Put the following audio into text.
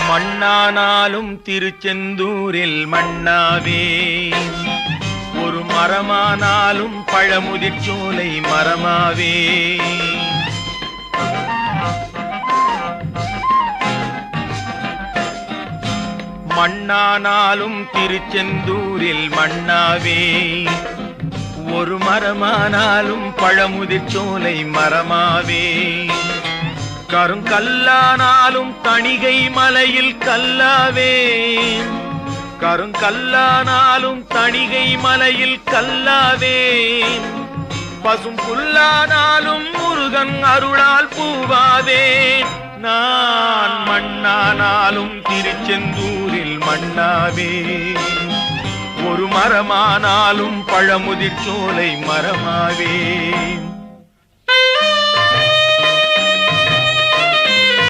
மண்ணானாலும் திருச்செந்தூரில் மண்ணாவே, ஒரு மரமானாலும் பழமுதிர்ச்சோலை மரமாவே. மண்ணானாலும் திருச்செந்தூரில் மண்ணாவே, ஒரு மரமானாலும் பழமுதிர்ச்சோலை மரமாவே. கருங்கல்லானாலும் தணிகை மலையில் கல்லாவே, கருங்கல்லானாலும் தணிகை மலையில் கல்லாவே. பசும் புல்லானாலும் முருகன் அருளால் பூவாவே. நான் மண்ணானாலும் திருச்செந்தூரில் மண்ணாவே, ஒரு மரமானாலும் பழமுதிர்ச்சோலை மரமாவே.